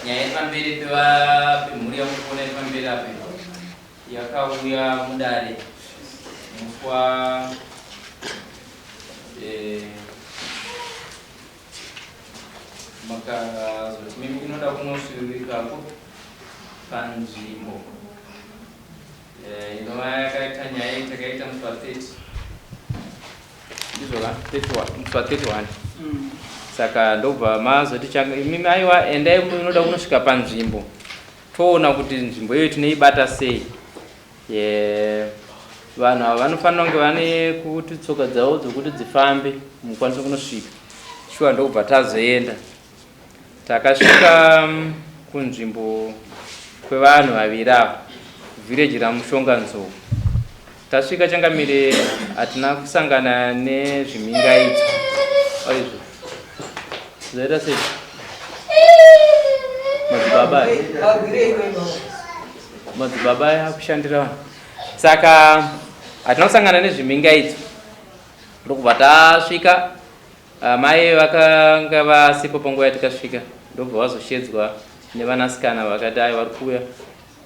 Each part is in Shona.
nyaya pamberi pemhuri yamukona iri pamberi apo yakauya mudare muswa mimi inoda kunosvirikako panzvimbo inova yakaita nyaya takaita muswa 30 ndizvoka muswa 31 saka ndobva mazoti mimi aiwa endai inoda kunosvika panzvimbo toona kuti nzvimbo iyo tinoibata sei. Vanhu ava vanofanira kunge vane kuti tsoka dzavo dzokuti dzifambe mukwanisa kunosvika shuwa ndobva tazoenda takasvika kunzvimbo kwevanhu vaviri ava vhireji ramushonganzou. Tasvika changamire hatina kusangana nezvimingaidzo aizvo zvaita sei madzibaba akushandira vanhu saka hatina kusangana nezvimingaidzo. Ndokubva tasvika mai vakanga vasipo panguva yatikasvika ndobva vazoshedzwa nevanasikana vakati ai vari kuuya.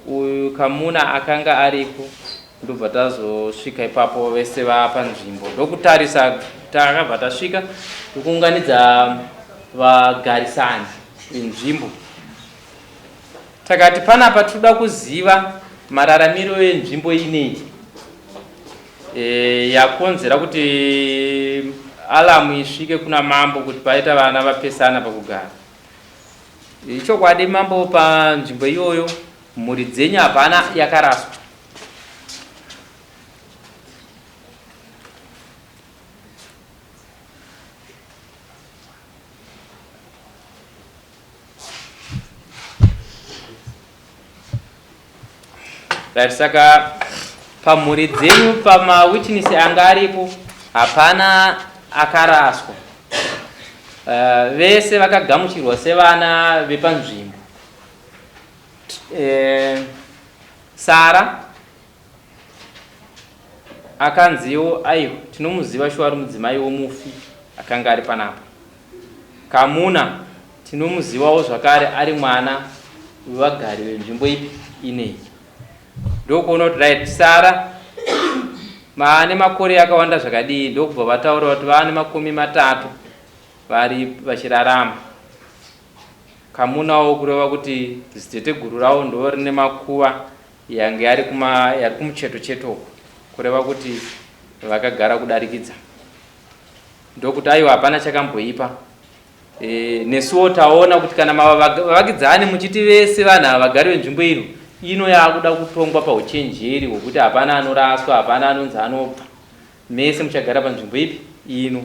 Uyu Kamuna akanga ariko ndobva tazosvika ipapo vese vapanzvimbo ndokutarisa takabva tasvika ndokuunganidza vagarisani venzvimbo. Takati panapa toda kuziva mararamiro enzvimbo ineyi yakonzera kuti alamu isvike kuna mambo kuti paita vana vapesana pakugara. Ichokwadi mambo panzvimbo iyoyo mhuri dzenyu hapana yakaraswa. Right, saka pamhuri dzenyu pamawitness anga aripo hapana akaraswa. Vese vakagamuchirwa sevana vepanzvimbo. Sara akanziwo aiwa tinomuziva shuwa ari mudzimai womufi akanga ari panapa. Kamuna tinomuzivawo zvakare ari mwana wevagari venzvimbo ipi ineyi. Ndokuona kuti right Sara maane makore akawanda zvakadii ndokubva vataura kuti vaane makumi 3 vari vachirarama. Kamunawo kureva kuti ziteteguru ravo ndo rine makuva yange yari kumucheto cheto kureva kuti vakagara kudarikidza. Ndokuti aiwa hapana chakamboipa. Nesuwo taona kuti kana mavakidzane muchiti vese vanhu ava vagari venzvimbo ino yakuda kutongwa pauchenjeri hwekuti hapana anoraswa hapana anonzi anobva mese muchagara panzvimbo ipi ino.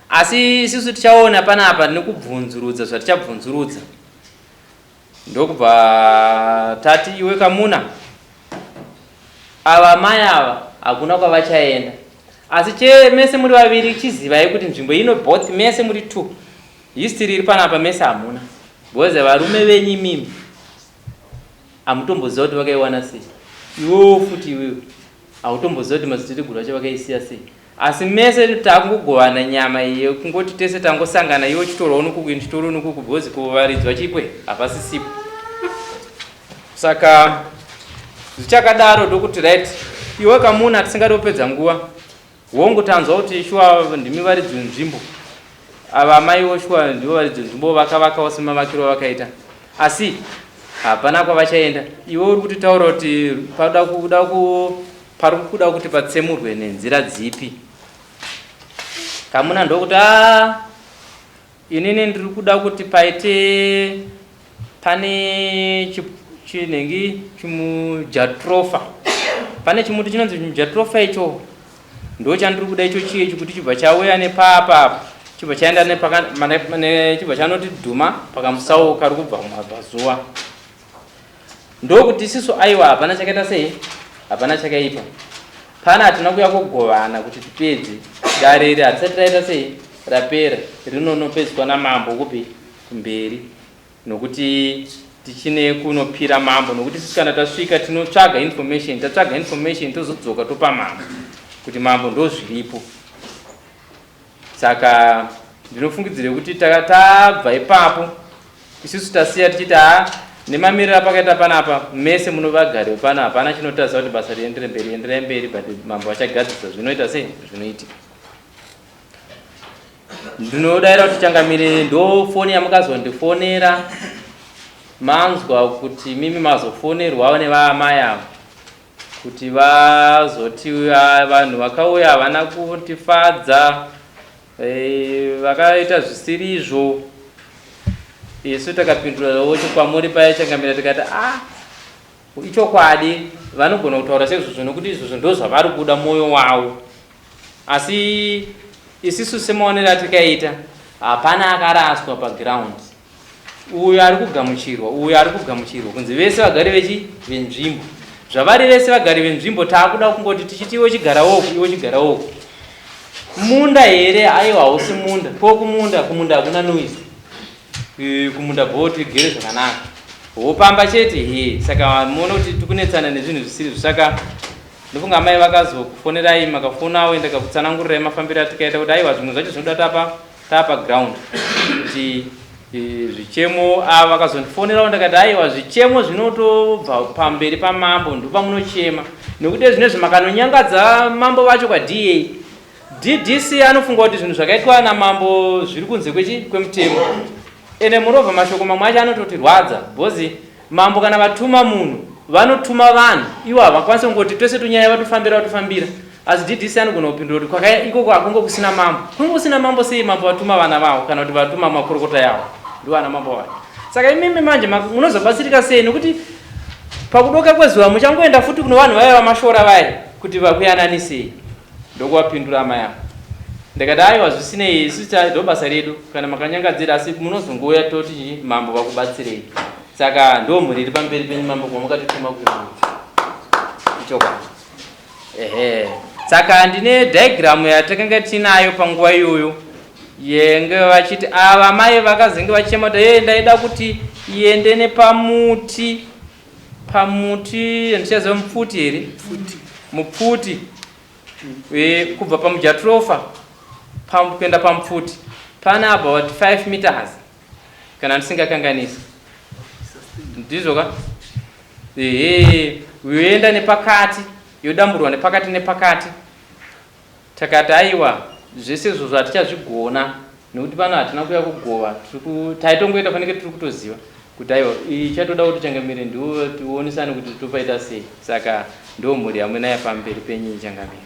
Asi isusu tichaona panapa nekubvunzurudza zvatichabvunzurudza ndokubva tati iwe Kamuna ava mai ava hakuna kwavachaenda asi mese muri vaviri chizivai kuti nzvimbo ino both mese muri 2 history iri panapa mese hamuna because varume venyu mimi hamutomboziva kuti vakaiwana sei. Iwewo futi iwewe hautomboziva kuti maziteteguru acho vakaisiya sei. Asi mese takungogovana nyama iyo kungoti tese tangosangana iwe chitorwa unokuku ndichitorwa unokuku because kuvaridzwa chipwe hapasisipo. Saka zvichakadaro ndokuti right iwe Kamuna tisingatopedza nguva wongotanzwa kuti shuwa ndimi varidzi venzvimbo ava maiwo shuwa ndivo varidzi venzvimbo vakavakawo semavakiro vakaita asi hapana kwavachaenda. Iwe uri kutitaura kuti pari kuda kuti patsemurwe nenzira dzipi. Kamuna ndokuti inini ndiri kuda kuti paite pane chinengi chimujatrofa pane chimuti chinonzi chimujatrofa icho ndo chandiri kuda icho chiye chikuti chibva chauya nepapa chibva chaenda chibva chanoti dhuma pakamusau kari kubva kumabvazuva. Ndokuti isusu aiwa hapana chakaita sei hapana chakaipa. Pana hatina kuya kugovana kuti tipedze dare iri hatisati taita sei rapera rinonopedzwa namambo kupi kumberi nokuti tichine kunopira mambo nokuti sisi kana tasvika tinotsvaga information tatsvaga information tozodzoka topa mambo kuti mambo ndozviripo. Saka ndinofungidzire kuti tabva ipapo isusu tasiya tichiti nemamirira pakaita panapa mese munovagari panapa hapana chinotaridza kuti basa rienderai mberi but mambo achagadzisa zvinoita sei zvinoitika. Ndinodaira kuti changamire ndo foni yamukazondifonera manzwa kuti mimi mazofonerwawo nevaamai avo kuti vazoti vanhu vakauya havana kutifadza vakaita zvisirizvo. Isu takapindurawo kwamuri paya changamira tikati ichokwadi vanogona kutaura seizvozvo nokuti izvozvo ndo zvavari kuda mwoyo wavo, asi isisu semaonero atikaita hapana akaraswa paground. Uyo ari kugamuchirwa kunzi vese vagari venzvimbo, zvavari vese vagari venzvimbo taakuda kungoti tichiti iwe chigara woku munda here aiwa hausi munda kumunda hakuna noise kumunda bhoti igere zvakanaka wopamba chete saka muona kuti tikunetsana nezvinhu zvisiri. Saka ndofunga mai vakazokufonerai makafonawo ndakakutsanangurirai mafambiro atikaita kuti aiwa zvimwe zvacho zvinoda tapa ground kuti zvichemo vakazondifonerawo ndakati aiwa zvichemo zvinotobva pamberi pamambo ndopamunochema nekuti zvinezvi makanonyangadza mambo vacho kwaDA. DDC anofunga kuti zvinhu zvakaitwa namambo zviri kunze kwemutemo ene murovha mashoko mamwe acho anototirwadza bhozi mambo kana vatuma munhu vanotuma vanhu iwo havakwanisi kungoti tose tunyaya vatofambira asi DDC anogona kupindura kuti ikoko hakungo kusina mambo. Kungo kusina mambo sei mambo vatuma vana vavo kana kuti vatuma makurukota yavo ndivana mambo vacho. Saka imimi manje munozobatsirika sei nekuti pakudoka kwezuva muchangoenda futi kuno vanhu vaya vamashora vaya kuti vakuyananisei. Ndokuvapindura amai avo ndikati aiwa zvisinei isu ndo basa redu kana makanyangadzira asi munozongouya toti mambo vakubatsirei. Saka ndo mhuri iri pamberi penyu mambo kwamukatituma ichokwadi. Saka ndine diagram yatakanga tinayo panguva iyoyo yenge vachiti ava mai vakazenge vachema kuti ndaida kuti iende nepamuti ndichaziva mupfuti here mupfuti kubva pamujatrofa kuenda pamupfuti pana about 5 meters kana ndisingakanganisi ndizvo ka yoenda nepakati yodamburwa nepakati takati aiwa zvese izvo zvatichazvigona nekuti pano hatina kuya kugova taitongoita fanike tiri kutoziva kuti aiwa ichatoda kuti changamire ndiwo tionesane kuti topaita sei. Saka ndo mhuri hamwe naye pamberi penyu changamire.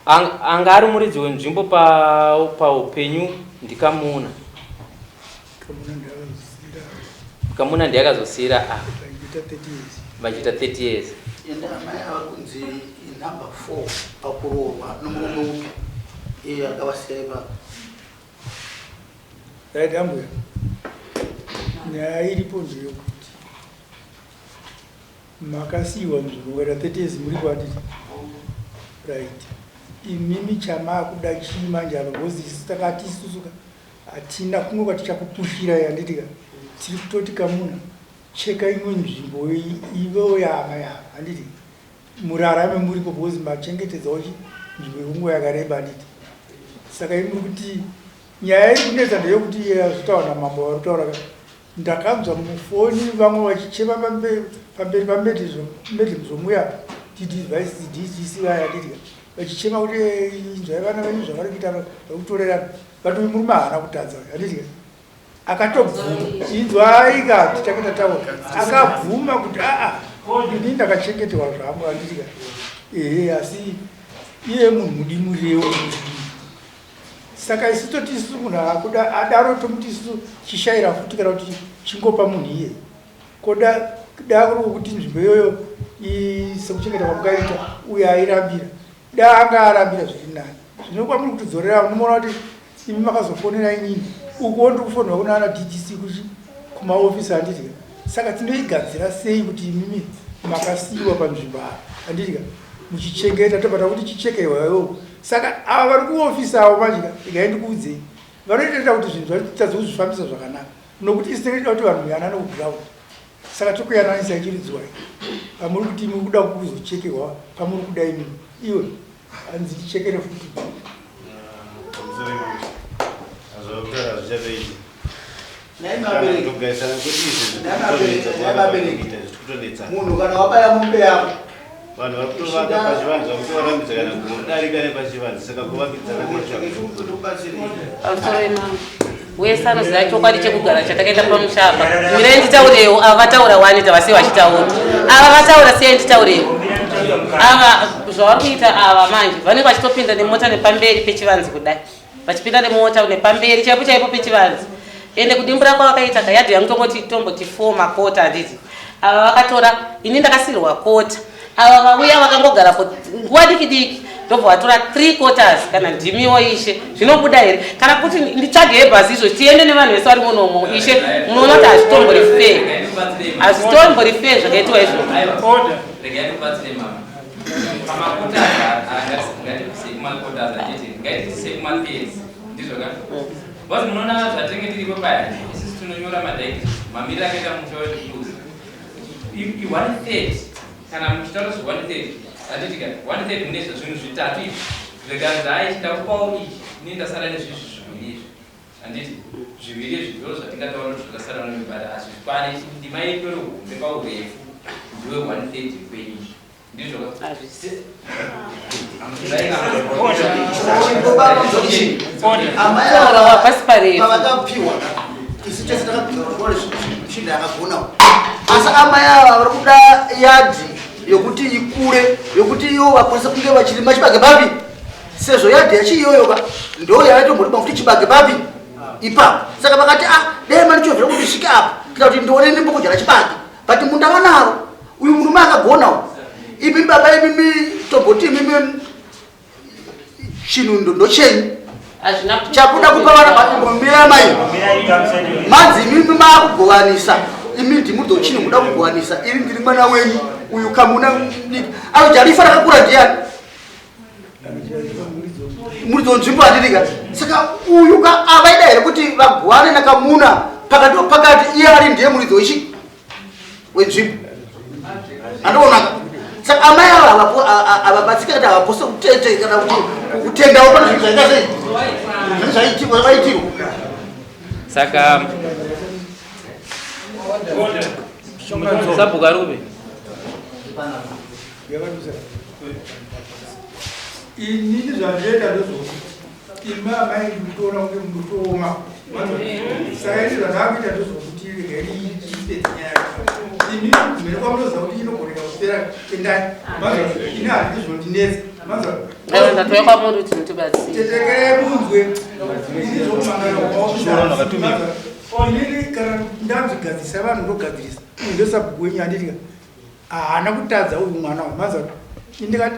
Anga ari muridzi wenzvimbo paupenyu ndikamuna ndiyakazosiyira vachita 30 years. Mai akunzi number 4 pakurohwa nomurume upi akavasiya ipapo. Right, ambuya nyaya iripo ndeyokuti makasiyiwa nzvimbo kana 30 years muri kwatiti right. Imimi chamakuda chii manje apa because isu takati isusuka hatina kumwe kwatichakupushira yanditika tiri kutoti kamuna cheka imwe nzvimbo ivewo yama handiti murarame muripo because machengetedzawo nzvimbo yekungo yakareba handiti. Saka imi kuti nyaya iri kunetsa ndeyekuti zvitaura namambo vari kutaura ndakanzwa mufoni vamwe vachichema pamberi pamedhimzomuya DDC vaya handitika vachichema kuti inzwai vana venyu zvavari kuita vakutorerana vatovi murume haana kutadza handitika akatobvuma inzwai kati takita taura akabvuma kuti ini ndakachengetewa zvangu handitika asi iye munhu mudimurirewo. Saka isi toti isu munhu adaro tomuti isu chishayira futi kana kuti chingopa munhu iye koda kuri kuti nzvimbo iyoyo sekuchengeta kwamukaita uye airambira da anga arambira zviri nani zvinopa muri kutidzorera unoona kuti imi makazofonera inini uko ndiri kufonera kuna DDC kumaofisi handitika. Saka tinoigadzira sei kuti imimi makasiyiwa panzvimbo handitika muchichengeta tobata kuti chichekeiwayo. Saka ava vari kuofisi avo manje ikaendikuudzei vanoitoita kuti zvinhu zvatitadza kuzvifambisa zvakanaka nokuti isitengeida kuti vanhu muyanane kuground. Saka tokuyananisa ichiridzwa pamuri kuti imi kuda kuzochekerwa pamuri kuda imi iwe hanzi tichekere futi munhu kana wabaya mombe yako vanhu vari kutovaka pachivanze vakutovarambidza kana kudarika nepachivanze saka kuvakidzana wese anoziva chokwadi chekugara chatakaita pamushapa mirai nditaurewo ava vataura wanita vasi vachitaura ava vataura sei nditaurewo ava zvavari kuita ava manje vanenge vachitopinda nemota nepamberi pechivanze kudai vachipinda nemota nepamberi chaipo chaipo pechivanze ende kudimbura kwavakaita kayadhi yangu tomboti 4 makota handiti ava vakatora ini ndakasirwa kota ava vauya vakangogara nguva diki diki ndobva vatora 3 quarters kana ndimiwo ishe zvinobuda here kana kuti nditsvage hebhasi izvo tiende nevanhu vese vari munomo ishe munoona kuti hazvitombori fe hazvitombori fe zvakaitwa izvo Basi munaona zvatenge tiripo paya isisi tunonyora madaiti mamiriro akaita musha wezvekuzi i1/3 kana muchitaura zve1/3 atitika 1/3 mune zvinhu zvitatu izvi zvekanzi hai chitakupawo izvi ini ndasara nezvinhu zviviri izvi handiti zviviri izvi ndizvo zvatingataura kuti zvakasara nomibada asi zvikwane ndima yedu hombe paurefu ndiwe 1/3 kwenyu ndizvo vakapiwa isi tese takagara zvishinda yakagona asi amai ava vari kuda yadhi yokuti ikure yokuti ivo vakwanisa kunge vachirima chibage babi sezvo yadhi yachiiyoyoka ndo yavaitomboriba kuti chibage babi ipapo saka vakati dai manichobvira kuti svike apa kuita kuti ndione ndimbokodyara chibage but mundava naro uyu murume akagonawo imi baba imimi tomboti imimi chinhu ndochenyu chakuda kupa vana mumira mai manzi imimi maakugovanisa imi ndimudzochini muda kugovanisa iri ndiri mwana wenyu uyu kamuna anojarifa rakakura ndiani muridzo nzvimbo handirika saka uyu avaida here kuti vagovane nakamuna pakati pakati iye ari ndiye muridzo wenzvimbo andoonaka saka amai ava avabatsika kuti havapose kutete kana kuti kutendawo pane zvinhu zvaita sei zvaitirwa zvavaitirwa saka sabhuka ruve inini zvandienda ndozvoti ima amai nditoona kunge mundotoma saka ini zvandaakuita ndozvokuti regairiipedzi nyaya ini mhene kwamunoziva kuti inogoneka kupera endai ini handiti zvinondinetsa ndatoya kwamuri kuti nditibatsire tetekerei munzwe ini zvokumangana inini kana ndanzogadzirisa vanhu ndogadzirisa ndosabhuku wenyu handitika haana kutadza uyu mwana maza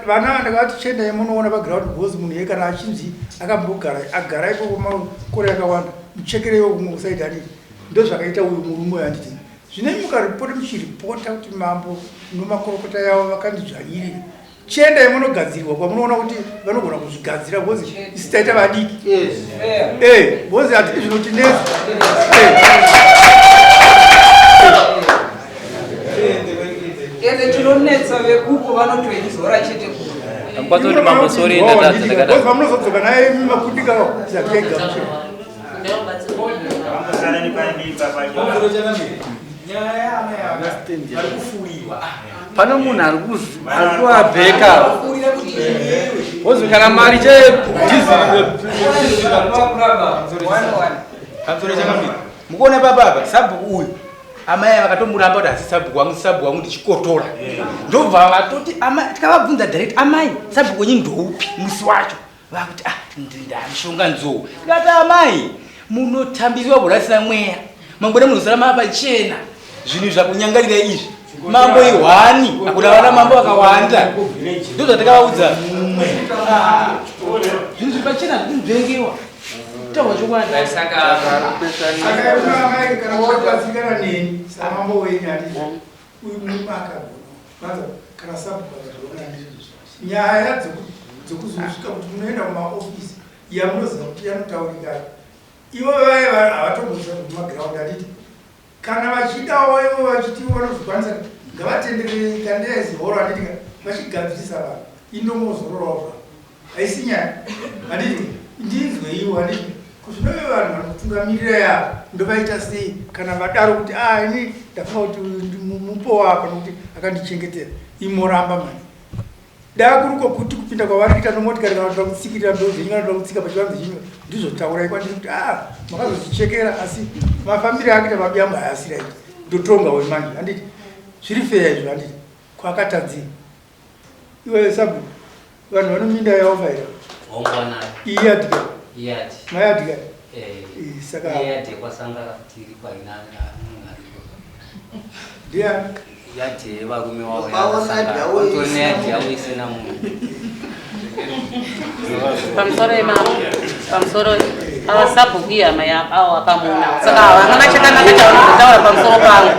vana ndakati chendai munoona paground bos munhu ye kana achinzi akambogara agara ikoko makore akawanda muchekereiwo kumwe kusaidi handiti ndozvakaita uyu murume handiti zvine mukaripota muchiripota kuti mambo nomakorokota yavo vakandidzvanyirira chendai munogadzirwa kwamunoona kuti vanogona kuzvigadzira bhozi isi taita vadiki bhozi hatiti zvinotinetsa ende tinonetsa vekupo vanotoizora chete kwatori mambo sori ndadza vamunozodzoka naye mumapundikawo zvakuega pano munhu ari kuvabheka ozi kana mari mukuona papapa sabhuku uyu amai vakatomuramba kuti hasi sabhuku wangu ndichikotora ndobva vatoti tikavabvunza direct amai sabhuku wenyu ndoupi musi wacho vakuti ndamishonga nzou tikati amai munotambiswa kurasira mweya mangwena munozara mapachena zvinhu zvakunyangarira izvi mambo ihwani akuna vana mambo vakawanda ndozvatakavaudza zvinhu zvipachena zvinobvengewa tawa chokwadi saka akaaaikanawabatsirikana neni samambo wenyu handiti uyu murume akagona kana sabhukaaa nyaya dzokuzosvika kuti munoenda kumaofisi yamunoziva kuti yanotaurikana ivo vaiva havatombozva kumagiraundi handiti kana vachidawo ivo vachiti vanozokwanisa ngavatenderei kandeaizihoro handitika vachigadzirisa vanhu indomozororawo haisi nyaya handiti ndinzwe ivo handiti kuti nove vanhu vanotungamirira yavo ndovaita sei kana vadaro kuti ini ndafunga kuti mupo wapa nokuti akandichengetera imoramba mani daa kuruko kuti kupinda kwavari kuita nomotikari kana toda kutsikirira ndozvenyu kana toda kutsika pachivanze chinyu ndizvotaurai kwandiri kuti makazozichekera asi mafambiro akuita mabiambo hayasiraiti ndotonga wemanje handiti zviri feya izvo handiti kwakatadzii iwe sabu vanhu vanominda yaofaira iyadika mayadika saka ndiani yati varume wavo yakasanga yavo isina munhu pamusoro avasabhuku ihama avo akamuna saka havana chakanaka chavanongotaura pamusoro pangu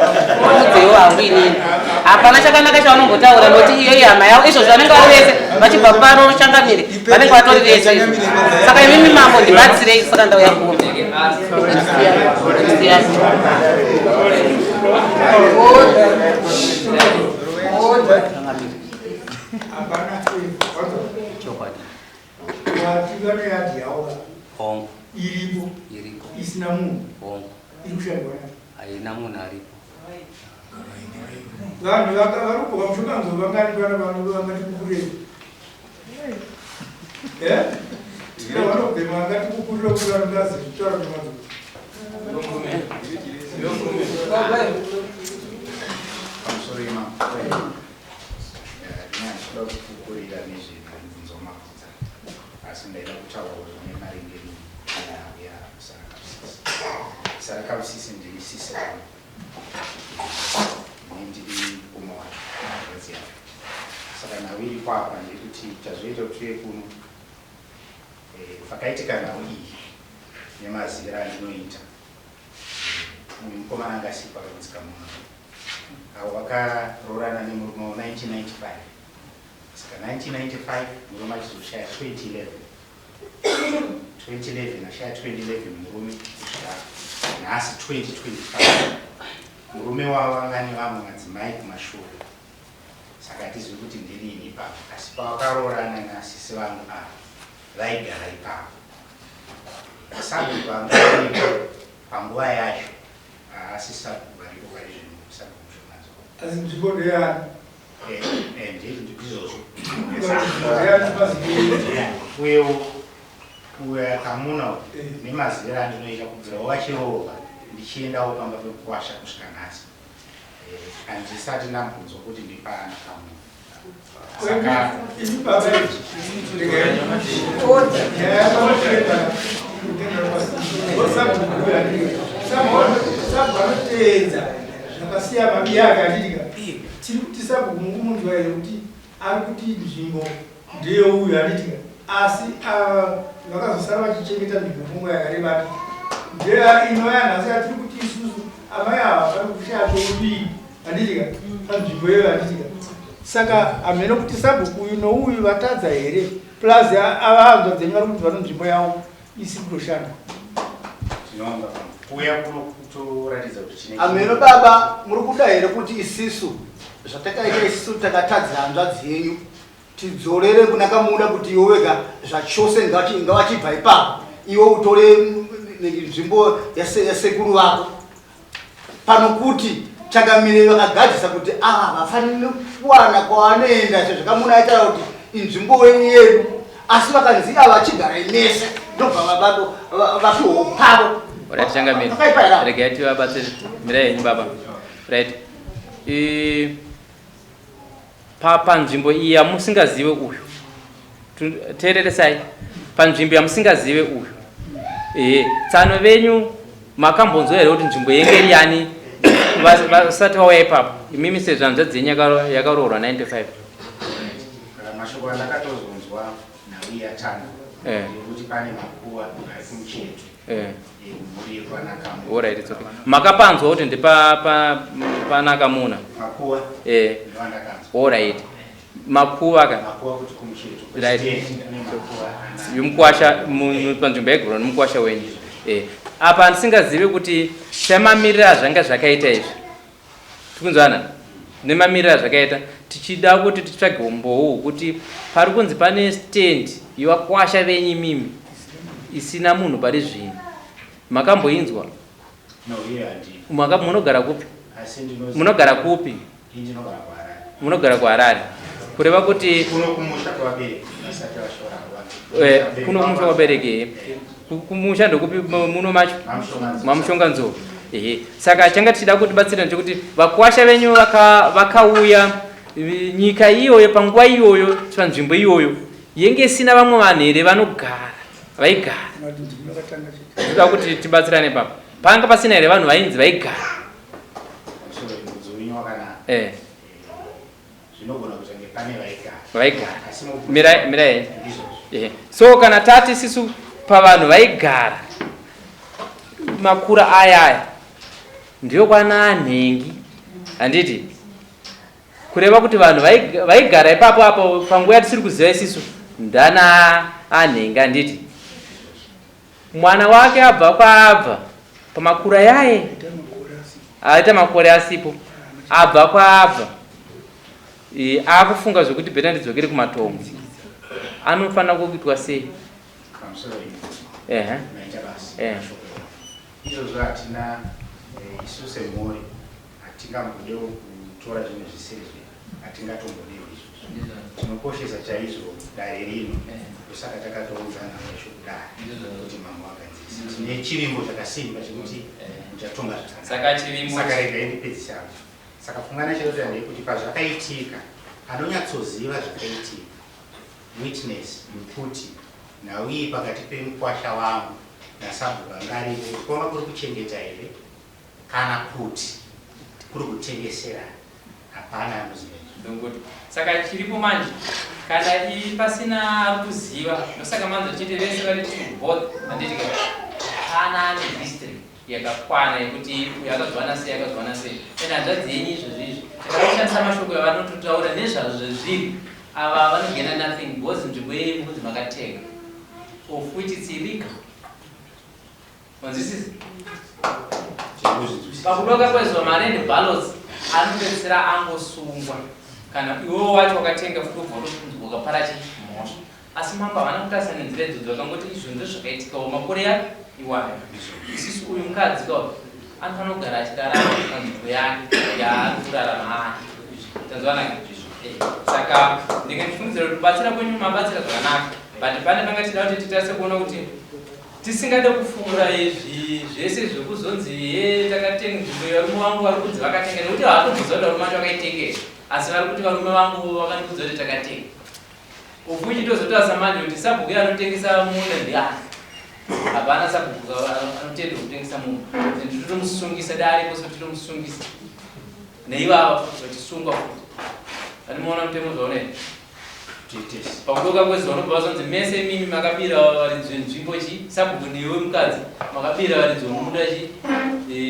udzewo hangu inini hapana chakanaka chavanongotaura nokuti iyo ihama yavo izvo zvanenge vari vese vachibva pano shangamiri vanenge vatori vese izvo saka imimi mambo ndibatsirei saka ndauya kuno watigana yadhi yavo iripo isina munhu iri kushandwa haina munhu aripo vanhu varupoka mushokanzo vangani vana vangati kukurei vanobhema vangati kukurira kuti vanongazi zvitaura nemadzo ndaida kutaura zvine maringe sarakausisi ndirisisi ndiri kumawaziya saka nawiri kwapa ndekuti chazvoita kuti tuye kuno pakaitika nhau iyi nemazivira andinoita mumwe mukomana angasipa kakutsika munhu avo vakarorana nemurume wa1995 saka 1995 murume achizoshaya 2011 ashaya 2011 murume kusvika nhasi 2025 murume wavo vanga nevamwe madzimai kumashure saka hatizivi kuti ndinini ipapo asi pavakarorana nasisi vangu ava vaigara ipapo sabhuku vanga panguva yacho haasi sabhuku varipo vari zvinhu sabhuku zvonazo asi nzvimbo ndeyani ndizvozvo uyewo uyo akamuna nemaziviro andinoita kubvirawo vachiroorwa ndichiendawo pamba pekuwasha kusvika nhasi handisati ndambunzwa kuti ndipana kamuna saka sabhuanoteedza zvakasiya mabiya akadidika tiri kuti sabhuku mungu munhu waire kuti ari kuti nzvimbo ndeyeuyu haditika asi vakazosara vachichengeta nzvimbo mungu yakareba ndeya inoya nhasi atiri kuti isusu amai ava vari kushaya choudii handitika panzvimbo iyoyo handitika saka hamene kuti sabhuku uyu nouyu vatadza here plus avahanzwa dzenyu vari kuti vano nzvimbo yavo isiri kutoshandwa tinonga kuya kuno kutoratidza kuti chine ameno baba muri kuda here kuti isisu zvatakaita isisu takatadza hanzvadzi yenyu tidzorere kuna kamuda kuti iwe wega zvachose ngavachibva ipapo iwe utore nzvimbo yasekuru vako pano kuti changamire vakagadzisa kuti vafanire kuwana kwavanoenda sezvakamuna aitaura kuti inzvimbo yedu asi vakanzi vachigara imese ndobva vabato vapiwa pavo right changamire regai tivabatsire mirai yenyu baba right panzvimbo iyi yamusingazive uyu teereresai panzvimbo yamusingazive uyu tsano venyu makambonzwa here kuti nzvimbo yenge iri yani vasati vauya ipapo imimi sezvo hanzvadzi yenyu yakaroorwa 95 mashoko andakatozonzwa nhau yatanga yekuti pane makuva ari kumucheto Alright, okay. Makapanzwa kuti ndi panakamuna. makuva Alright. Makuva ka. makuva kuti kumucheto Right. makuva Yumkwasha panzvimbo yegoro nomukwasha wenyu. Apa ndisingazive kuti semamirira zvanga zvakaita izvi. Tikunzwana? Nemamirira zvakaita tichida kuti titsvage umboo kuti pari kunzi pane stand yevakwasha venyu mimi. isina munhu pari zvino. Makamboinzwa? Munogara kupi? Munogara kupi? Munogara kuHarare. Kureva kuti kuno kumusha kwabereke. Kumusha ndokupi muno macho? Mamushonga nzou. Saka changa tichida kuti batsira nchekuti vakwasha venyu vakauya nyika iyoyo panguva iyoyo panzvimbo iyoyo yenge isina vamwe vanhu here vaigara. Toda kuti tibatsirane papa. Panga pasina here vanhu vainzi vaigara. Mirai. So kana tati sisu pavanhu vaigara makura aya ndiyo kwana nhengi handiti kureva kuti vanhu vaigara ipapo apo panguva yatisiri kuziva isisu ndana anhengi handiti mwana wake abva pamakura yaye aita makore asipo abva akufunga zvokuti bheta ndidzokere kumatongo anofanira kuitwa sei? Izvozvo hatina isu semhuri hatingambodewo kutora zvimwe zvisezve hatingatombodewo izvozvo tinokoshesa chaizvo dare rino ndosaka takatounzana nesho kudare kuti mambo aganzisa tine chivimbo chakasimba chekuti muchatonga zvakanaka rega indipedzisa saka pfungana chero ndeyekuti pazvakaitika anonyatsoziva zvakaitika witness muputi nauyi pakati pemukwasha wangu nasabhuka ngaripo kwava kuri kuchengeta here kana kuti kuri kutengeserana hapana anoziva. Saka chiripo manje kana pasina ari kuziva nosaka manzo chiti vese vari both handiti hapana nehistory yakakwana yekuti yakazwana sei ena hanzvadzi yenyu izvozvizvi takashandisa mashoko avanototaura nezvazvo zvezviri ava vanogena nothing because nzvimbo yenyu kunzi makatenga of which it's illegal. Manzwisisa? Pakudoka kwezuva marend ballots anopedzisira angosungwa kana iwo wacho wakatenga futi ubva ukapara chimhosva asi mambo havana kutarisa nenzira idzodzo vakangoti izvo ndozvakaitikawo makore iwayo isisu uyu mukadzi kawo anofanira kugara achirarama panzvimbo yake yaari kurarama ari tanzwana saka ndingandifungidzira kuti kubatsira kwenyu mabatsira zvakanaka but pane panga tida kuti titarise kuona kuti tisingade kufungura izvi zvese zvekuzonzi takatenga nzvimbo yarume vangu vari kunzi vakatenga nekuti havatomboziva kuti varume vacho vakaitengera asi vari kuti varume vangu vakandikudza kuti takatenga ufuchi tozotarisa manje kuti sabhuku anotengesa munda ndiani hapana sabhuku anotenda kutengesa munda titomusungisa dare kose titomusungisa neivava vachisunga futi animaona mutemo zvaonei pakudoka kwezuva unobva vazonzi mese mimi makabira varidzi nzvimbo chi sabhuku niwe mukadzi makabira varidzi vomunda chi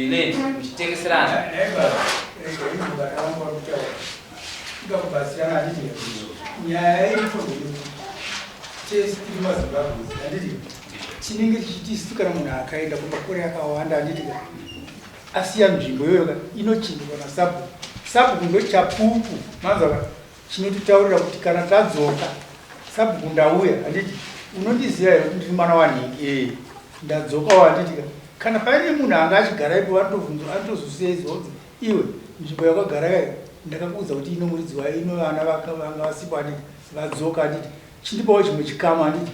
land muchitengeserana ngakubatsirana handiti nyaya iripoii tesi tiri mazimbabwe handiti chinenge chichitisi kana munhu akaenda kumakore akawanda handiti asiya nzvimbo iyoyo inochinjwa nasabhuku sabhuku ndo chapupu manzwa chinotitaurira kuti kana tadzoka sabhuku ndauya handiti unondiziva here kuti ndiri mwana wanhiki ndadzokawo handiti kana paine munhu anga achigaraipo anotozoseiziva kuti iwe nzvimbo yakagara ndakakuudza kuti ino muridzi wayo ino vana vanga vasipo handiti vadzoka handiti chindipawo chimwe chikamu handiti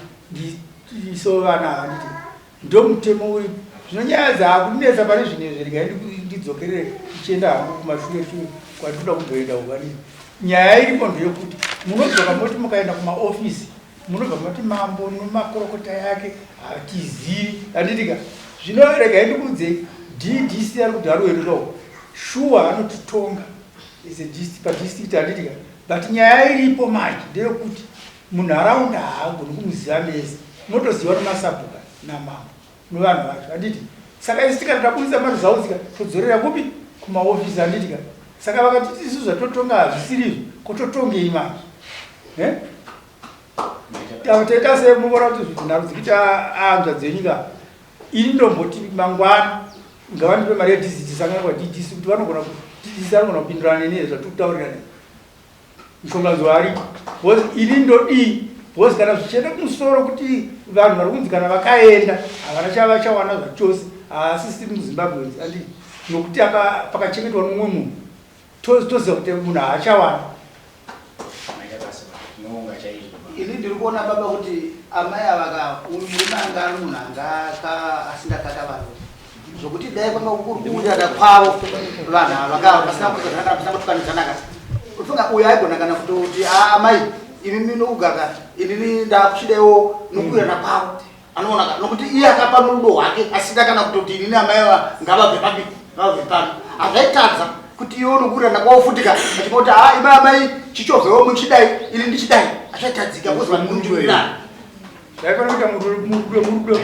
ndiso vana handiti ndo mutemo uri zvino nyaya dzaakundinetsa pane zvinezvi rega ndidzokerere ichienda hangu kumashure kwatinoda kuzoenda uko handiti nyaya iripo ndeyekuti munodzoka moti mukaenda kumaofisi munobva moti mambo nemakorokota yake hatizivi handitika zvino rega ndikuudzei ddc ari kuti haruwerukawo shuwa anotitonga padistrict handitika but nyaya iripo manje ndeyekuti munharaunda haagoni kumuziva mese motoziva nemasabhuka namambo nevanhu vacho handiti saka isi tikati tabudisa mari zvauzika todzorera kupi kumaofisi handitika saka vakati isu zvatotonga hazvisirizvo kototongei manje taita semuona kuti zvinharu dzikuti anzva dzenyika ini ndomboti mangwana ngavandipe mari yedhiziti sangana ddc kuti vanogona ddc anogona kupindurana nenezvo zvatokutaurirana mushongadzo aripo ini ndodii because kana zvichienda kumusoro kuti vanhu vari kunzi kana vakaenda havana chava chawana zvachose haasisi muzimbabwe andi nokuti pakachengetwa nomumwe munhu toziva kuti munhu haachawana. ini ndiri kuona baba kuti amai ava murume anga ari munhu anga asingakaka vanhu zvokuti dai kwanga kurikuunyada kwavo vanhu ava pasina kutukanidzanaka ufunga uyo aigona kana kutoti amai ini nokugara inini ndakuchidaiwo nokuirana kwavo anoona nokuti iye akapa norudo hwake asida kana kutoti inini amaiva ngavabve pano azvaitadza kuti iwo nokuirana kwavo futika achipoti ime amai chichovhewo muchidai ini ndichidai azvaitadzika kuziva mundivirana zvaifana kuita murudo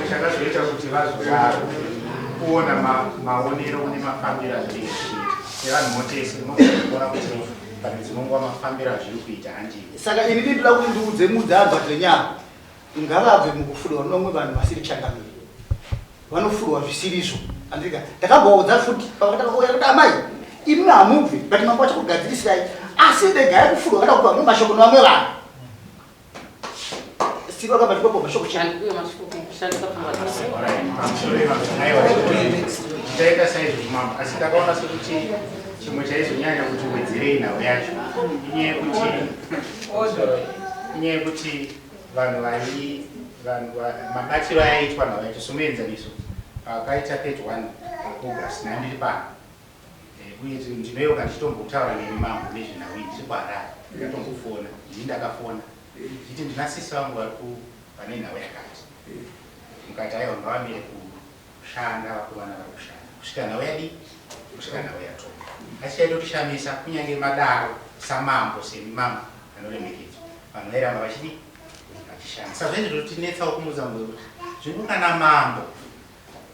chakazoita kuti vazodaro kuona maonero nemafambiro azviri kuita evanhu motese kuona kuti pane dzinongwa mafambiro azviri kuita handii. Saka ini ndinoda kuti ndiudze mudzabva dzenyama ngavabve mukufurwa nomwe vanhu vasiri changamiri vanofurwa zvisirizvo andika ndakamboudza futi pakatakakuya kuti amai imi hamubve but mambo achakugadzirisirai asi regai kufurwa kana kupa mashoko nevamwe vanhu taita saizvo mama asi ndakaona sekuti chimwe chaizonyanya kuti wedzerei nhau yacho inyaya yekuti vanhu mabatiro aiitwa nhau yacho somuenzaniso akaita 31 August nandiri pano uye ndinoyoka ndichitombotaura nemi mambo nezvenhau iyi ndiri kuharare ndikatombofona ndii ndakafona nditi ndinasisi vangu vari pane nhau yakati mukati aiwa ngavamire kushanda vakomana vari kushanda kusvika nhau yadii kusvika nhau yatonga asi chaitotishamisa kunyange madaro samambo semambo anoremekedzwa vanhu vairamba vachidii vachishanda saka zvaizvo totinetsawo kumuzambo zvino kana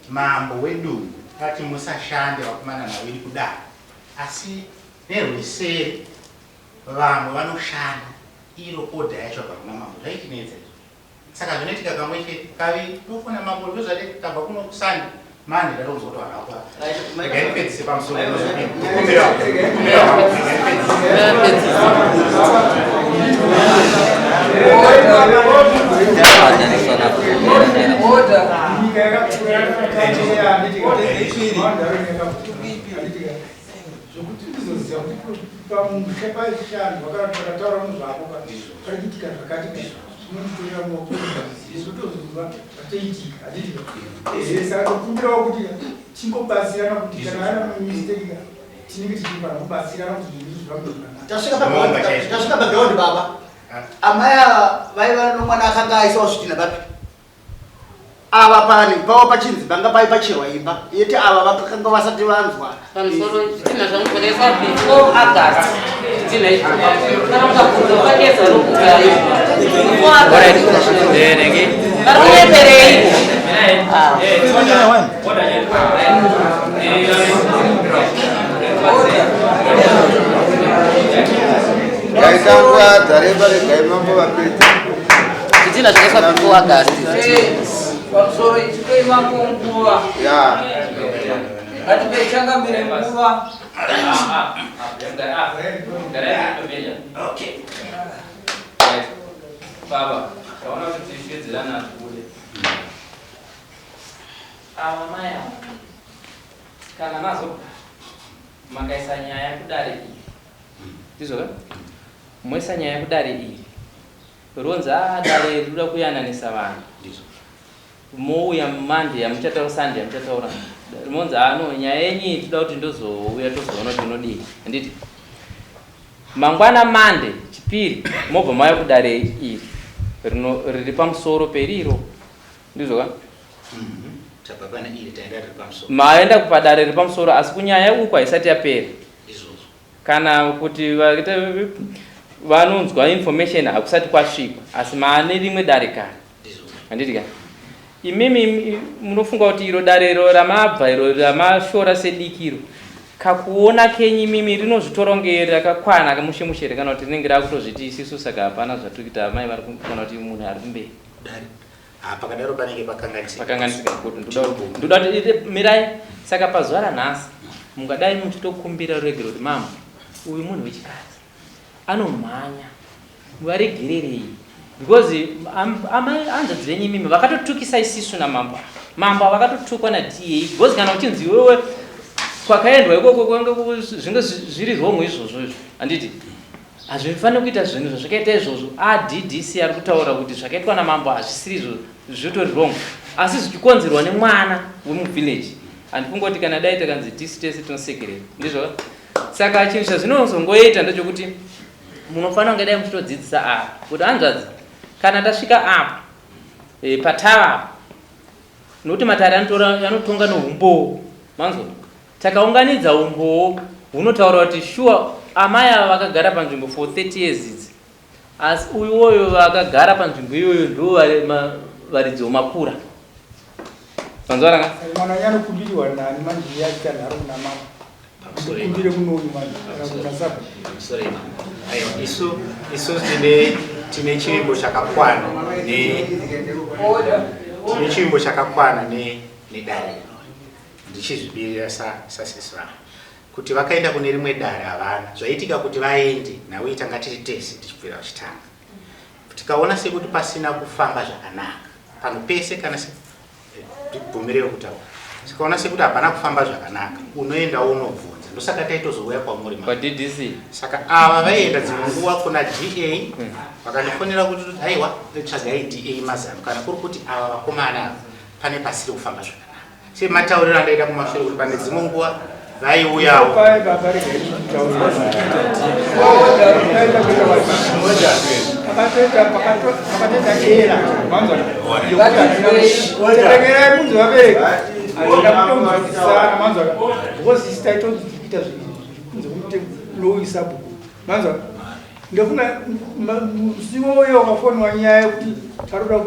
mambo wedunhu ati musashande vakomana nhau iri kudaro asi nerweseri vamwe vanoshanda iro oda yacho vakuna mambo zvaitinetsa izvo saka zvinoitika kamwe chete kavi tofuna mambo ndozvati tabva kuno kusani mani ndatonzwa kuti vanhu vakwa regaipedzise pamusoro zvokuti ndizoziva kuti pamushepa chishanu vakataura muzvako parikitika zvakati zvinonditorera muokuizvotozuva zvatoitika handiti saka tokumbirawo kuti tingobatsirana kuti kana ana misteka tinenge tichifana kubatsirana kuti zvinhu tasvika pagiraundi baba amai ava vaiva nomwana akanga aisawo zvidhina papi ava pani pavo pachinzi panga paipacherwa imba yeti ava vakanga vasati vanzwa pamusoro zvidhina zvamukonesa before August zvidhina izvo kana mukabvunza vakageza rokugayo vari kunyeperei gaitangwadza reba regai mambo vapedza zvidhina zvakaiswa before August pamusoro ichipei mambo nguva ngatipei changamire nguva baba taona kuti tichiedzerana kule ava maya kana nazo makaisa nyaya kudare iyi ndizoka moisa nyaya kudare iyi ronza dare rikuda kuyananisa vanhu mouya mumande yamuchataura sande yamuchataura rimonza ano nyaya yenyu toda kuti ndozouya tozoona kuti unodii handiti mangwana mande chipiri mobva mauya kudare iri riri pamusoro periro ndizoka maenda kupadare riri pamusoro asi kunyaya uku haisati yapera kana kuti vanonzwa information hakusati kwasvikwa asi maane rimwe dare kare handiti ka imimi munofunga kuti iro darero ramabva iro ramashora sedikiro kakuona kenyu imimi rinozvitora rakakwana kamushemushere kana kuti rinenge rakutozviti isisu saka hapana zvatikuita amai vari kana kuti munhu ari kumberi pakadaro panenge pakanganisika kuti ndoda kuti mirai saka pazuva ranhasi mungadai muchitokumbira ruregero kuti mama uyu munhu wechikadzi anomhanya varegererei because hanzvadzi venyu imimi vakatotukisa isisu namambo mambo vakatotukwa naDA because kana uchinzi wewe kwakaendwa ikoko zvinge zviri wrong izvozvo handiti hazvifaniri kuita zvinhu zvazvakaita izvozvo aDDC ari kutaura kuti zvakaitwa namambo hazvisiri zvitori wrong asi zvichikonzerwa nemwana wemuvillage handikungoti kana dai takanzi tisi tese tinosekerera ndizvo saka chinhu chazvinozongoita ndechekuti munofanira kunge dai muchitodzidzisa apa kuti hanzvadzi kana tasvika apa patava nokuti matare anotonga neumbowo manzwa takaunganidza umbowo hunotaura kuti sure amai ava vakagara panzvimbo for 30 years idzi asi uyuwoyo vakagara panzvimbo iyoyo ndo varidzi vomakura manzwaranga mwana yanokumbiriwa nani manje yaita nharo kuna mama kumbire kunoni kuna saba isu tine chirimbo chakakwana nedare ndichizvibirira sasisva kuti vakaenda kune rimwe dare havana zvaitika kuti vaende nawe tanga tiri tese tichibvira vachitanga tikaona sekuti pasina kufamba zvakanaka pano pese kana tibvumirewo kutaura tikaona sekuti hapana kufamba zvakanaka unoenda unobvunza ndosaka taitozouya kwamuri paDDC saka ava vaienda dzimwe nguva kuna DA vakandifonera kuti haiwa tsvagai DA mazano kana kuri kuti ava vakomana pane pasiri kufamba zvakanaka sematauriro andaita kumashure kuti pane dzimwe nguva vaiuyawo ndofuna musiwoyo wakafoniwa nyaya yekuti paroda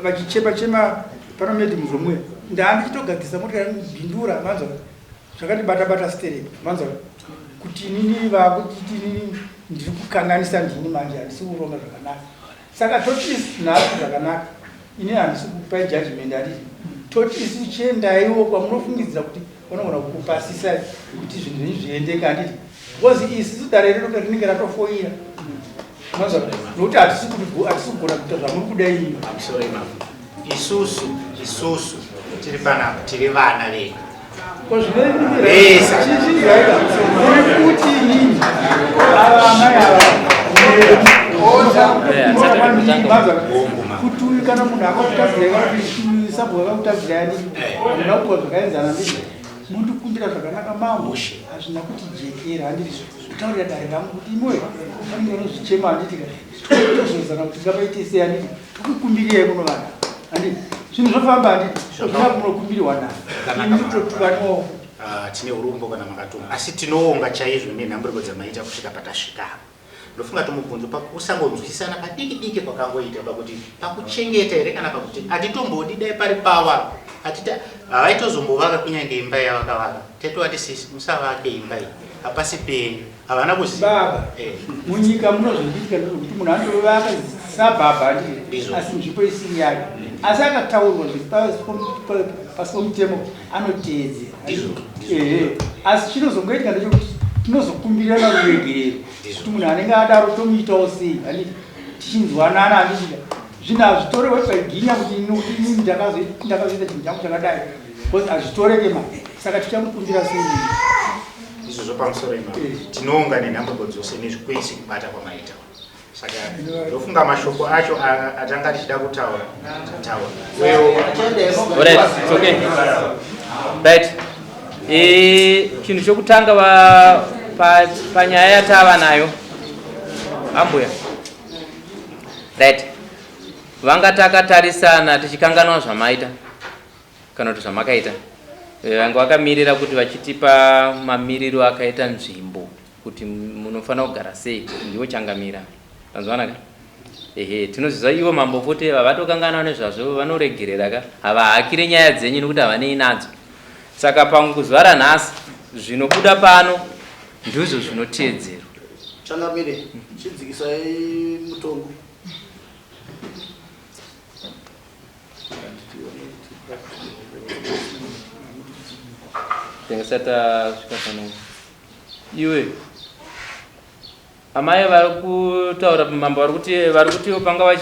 vachichema panomedi muzomwe ndaandichitogadzisa motikari bhindura manzwa zvakatibata stereki manzwa kuti inini vakuti inini ndiri kukanganisa ndini manje handisi kuronga zvakanaka saka totisi nhasi zvakanaka ini handisi kupai judgment handiti totisi chiendaiwo kwamunofungidzira kuti vanogona kukupasisa kuti zvinhu zvenyu zviendeka handiti because isisu dare redu rinenge ratofoira manzwa nokuti hatisi kugona kuita zvamuri kuda inini isusu tiri panapa tiri vana vedu kuti inini avamai kuti uyu kana munhu akakutazirai akakutazirai yani amuna kuwa zvakaenzana ndizvo mundikumbira zvakanaka mambo hazvina kuti jekera handiti kutaurira dare rangu kuti imoyo anenge anozvichema handiti tozozana kuti ngapaite sei handiti tokukumbirirai kuno vana handiti zvinhu zvofamba handiti zvina kunokumbiriwa nani totukaniwo tine urombo kana makatumba asi tinoonga chaizvo nenhamburiko dzamaita kusvika patasvikapo ndofunga tomubvunzo pakusangonzwisisana padiki kwakangoita pakuti pakuchengeta here kana pakuti hatitombodi dai pari pawa havaitozombovaka kunyange imba yavakavaka taitowati sisi musavake imba iyi hapasi penyu havana kuziva baba munyika munozondiitika ndozvokuti munhu andovaka sabhabha ndii asi nzvimbo isiri yake asi akataurwa pasi pomutemo anoteedzera asi chinozongoitika ndechekuti tinozokumbirana ruregerero kuti munhu anenge adaro tomuitawo sei handiti tichinzwanana handitika zvinhu hazvitorewe paiginya kuti inini ndakazoita chinhu changu chakadai because hazvitoreke ma saka tichamukumbira sei izvozvo pamusoro imako tinounga nenhamburiko dzose nezvikwese kubata kwamaita saka ndofunga mashoko acho atanga tichida kutaura tataura right chinhu chokutanga panyaya yatava nayo ambuya right vanga takatarisana tichikanganwa zvamaita kana kuti zvamakaita vanga vakamirira kuti vachitipa mamiriro akaita nzvimbo kuti munofanira kugara sei ndiwo changamira tanzwanaka tinoziva ivo mambo futi vavatokanganwa nezvazvo vanoregerera ka havahakire nyaya dzenyu nekuti havanei nadzo saka panguzuva ranhasi zvinobuda pano ndizvo zvinoteedzerwa changamire chidzikisai mutongo tengesata svika pano iwe amai vari kutaura pamambo vari kuti panga vari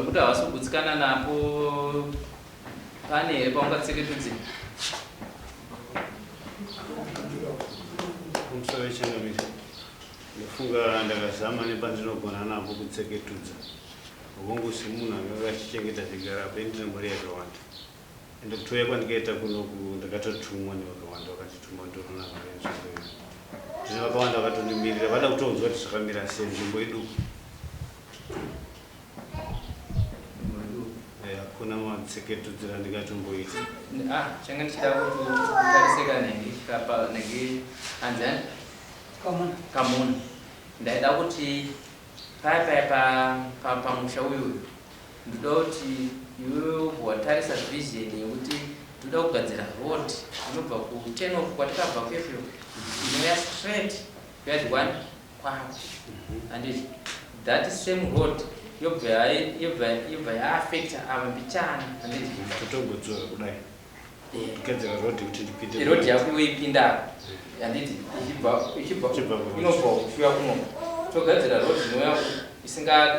kuti havasi kugutsikana napo pane here paungatseketudzi Umusoro wechangamiro ndofunga ndakazama nepandinogona napo kutseketudza ubongo simunhu anga achichengeta zvigara pendine mari yakawanda ende kutoya kwandikaita kunoku ndakatotumwa nevakawanda vakatituma ndorona vaenzvimbo iyo ndine vakawanda vakatonimirira vada kutonzwa kuti zvakamira sei nzvimbo iduku hakuna matseketudzira ndikatomboita changa ndichida kuti utariseka nenge anzani kamuna ndaida kuti paya pamusha uyu ndoda kuti iwe watarisa vision yekuti toda kugadzira road inobva ku10 kwatakabva kwefyo inoya straight kuyaDikwani kwako and that same road yobva yaaffecta ava mbichana anditi totogodzora kudai kugadzira road kuti ndipinde road yako iweipinda anditi ichibva inobva kushuya kuno togadzira road inoya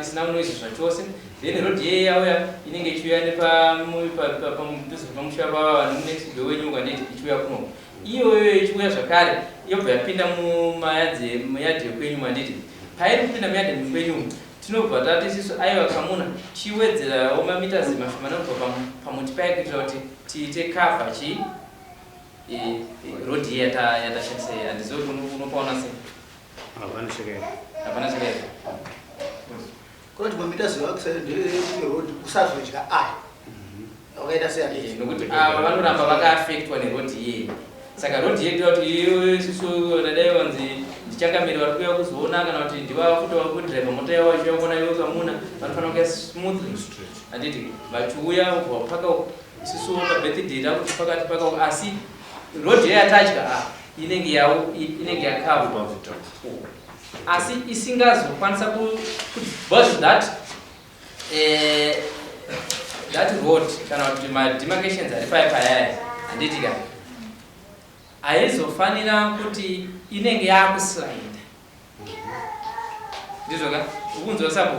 isina munoisi zvachose then road yeye yauya inenge ichiuya pamusha pavanhu next door wenyu ukanditi ichiuya kuno iyoyo ichiuya zvakare yobva yapinda muyadhi yekwenyu manditi pairi kupinda muyadhi yekwenyu tinobva tati isisu aiwa kamuna tiwedzerawo mamitazi mashomana kubva pamuti paya kuitira kuti tiite cover road ye yatashandisa handizo unopaona sei hapana shekaira kuti mamitazi road usazodya aya wakaita sei nokuti ava vanoramba vakaaffectwa neroad yeye saka road yedu kuti iyo isusu nadai wanzi ndichangamiri vari kuuya kuzoona kana kuti ndiva futi vari kudhiraivha mota yavo vachiuya kuona iwe kamuna vanofanira kuya smoothly handiti vachiuya paka isusu pabirthday takuti pakati pakao asi road yeyatadya inenge yakavwa asi isingazokwanisa because that road kana kuti mademarcations ari payaya handiti kana haizofanira kuti inenge yakuslide ndizvoka ukunzwa sapo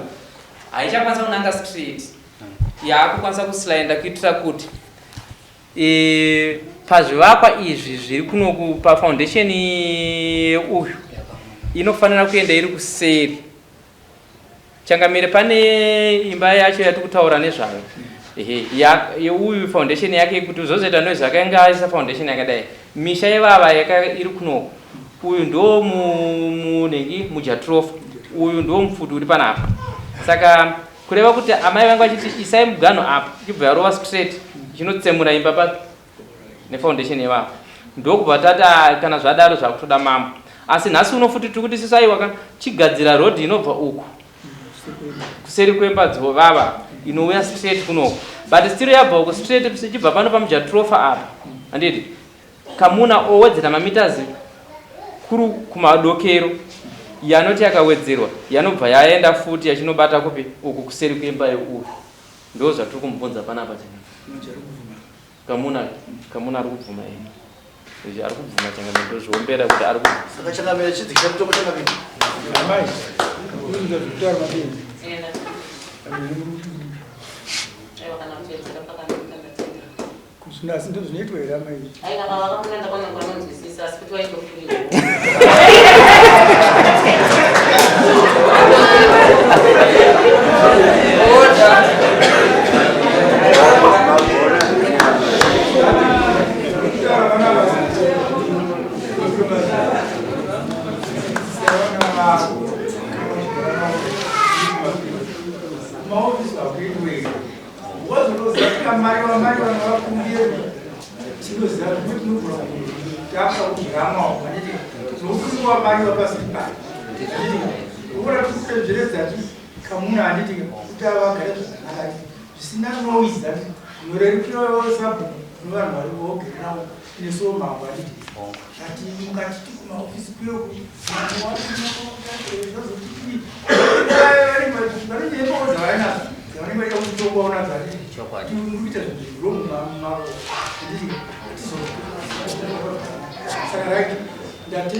haichakwanisa kunanga straight yakukwanisa kuslida kuitira kuti pazvivakwa izvi zviri kunoku pafoundation uyu inofanira kuenda iri kuseri changamire pane imba yacho yati kutaura nezvayo uyu foundation yake kuti uzozoita noise yakanga aisa foundation yakadai misha yevava iri kunoku uyu ndo munengi mujatrofa uyu ndo mufuti uri panapa saka kureva kuti amai vangu vachiti isai mugano apa chibva yarova straight chinotsemura imba pa nefoundation yevava ndokubva tati kana zvadaro zvakutoda mambo asi nhasi unofuti tiri kuti sisaiwa kana chigadzira road inobva uku kuseri kwemba dzovava inouya straight kunoku but still yabva uku straight ichibva pano pamujatrofa apa handiti kamuna owedzera mamitazi kuru kumadokero yanoti yakawedzerwa yanobva yaenda futi yachinobata kupi uku kuseri kwemba yeuyu ndo zvatiri kumubvunza panapa kamuna ari kubvuma izvi ari kubvuma changamiro zviombera kuti ari kubvuma saka changamiro chidzikisa mutombo changamiro amai uzinga zvekutaura mapenzi asi ndo zvinoitwa here amai kamuna handiti kuti avagare zvakanaka zvisina noise ati norerukirawo sabhuku nevanhu vari vogererawo nesuwo mambo handiti ati mukatiti kumaofisi kuyoku vanenyeepoko dzavainazo dzavanenge vaita kuti tongwaona dzatiti urikuita zvinhu zviromu mavo handiti saka right ndati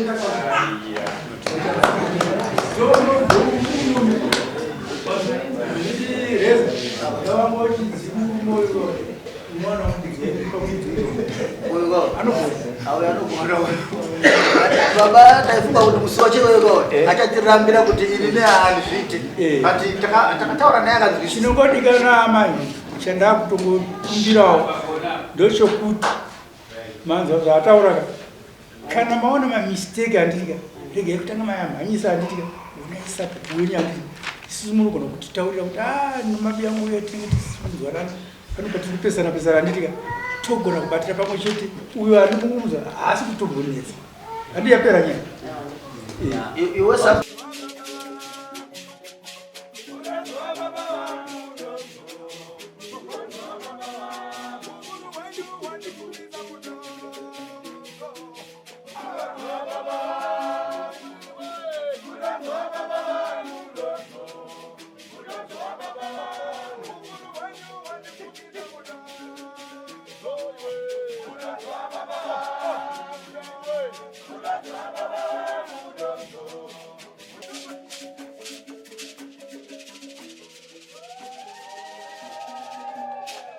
Baba taifunga kuti musiwache wewe achatirambira kuti ini neandizvite ati takataura naye akazvi chinongodikana amai chandakutongokumbirawo ndochokuti manzwa zvaataura kana maona mamistake anditika regai kutanga mayamhanyisa anditika unaisapweni anditi isusu munogona kutitaurira kuti nomabuya nguya tinenge tisinzwarana panopa tiri pesana pesana anditika togona kubatira pamwe chete uyo ari kumuudza asi kutogonetsa handi yapera nyaya iwe